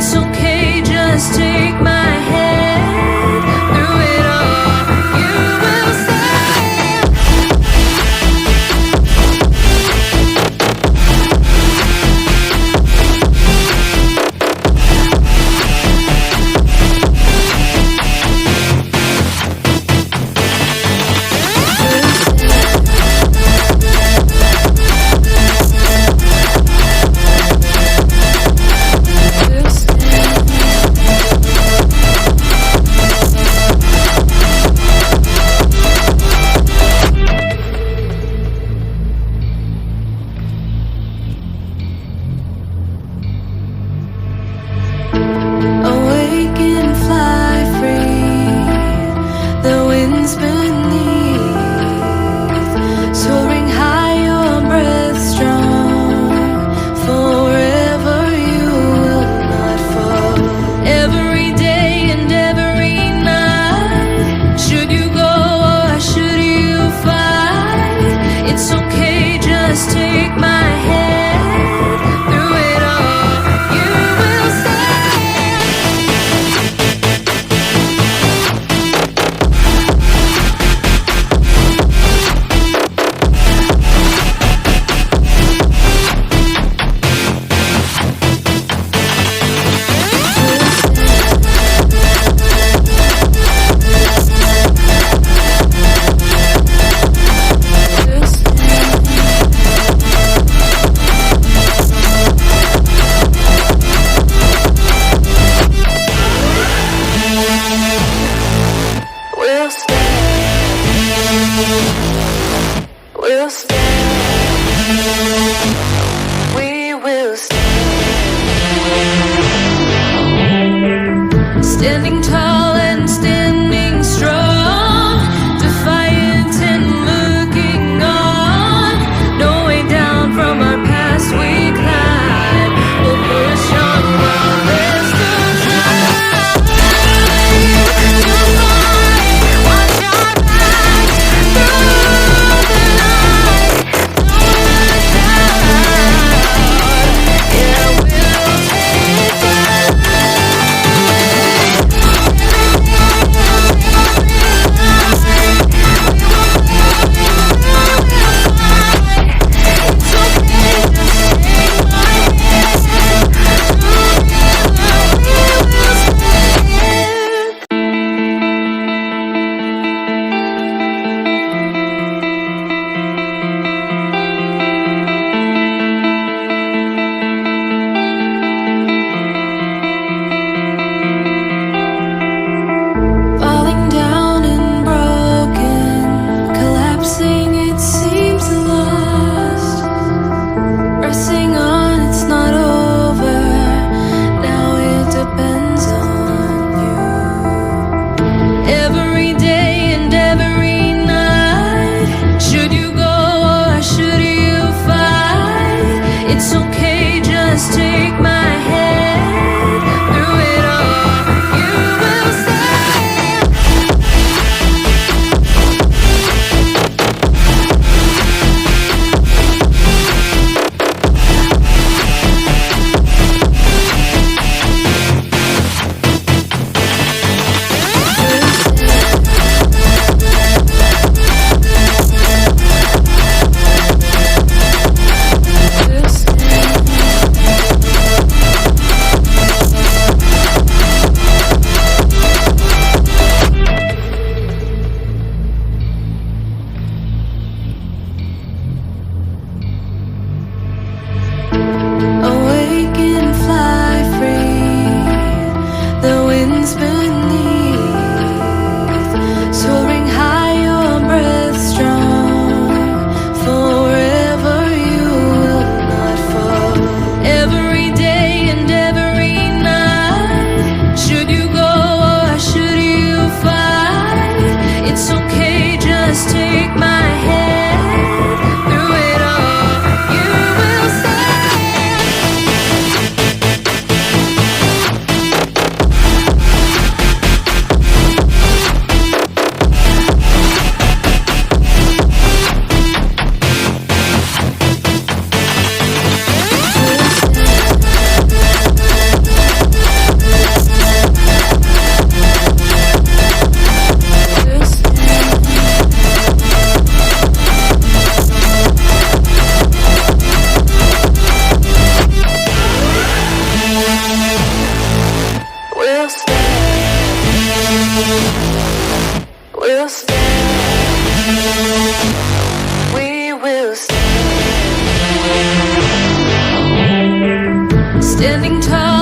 It's okay, just take my hand through it all. You will stand. Awake and fly free, the winds beneath, soaring high, your breath strong. Forever you will not fall. Every day and every night, should you go or should you fight, it's okay, just take my hand through it all. You will stand. We'll stand. We'll stand. We will stand. Standing tall and standing strong, defiant and looking on. No way down from our past we climb. We'll push on while there's still time. To fight, watch our backs through the night. Don't look down. Yeah, we'll take that. Falling down and broken, collapsing, it seems lost. Pressing on, it's not over. Now it depends on you. Every day and every night, should you go or should you fight, it's okay, just take my hand through it all. You will stand. We'll stand. stand. We will stand. Standing tall.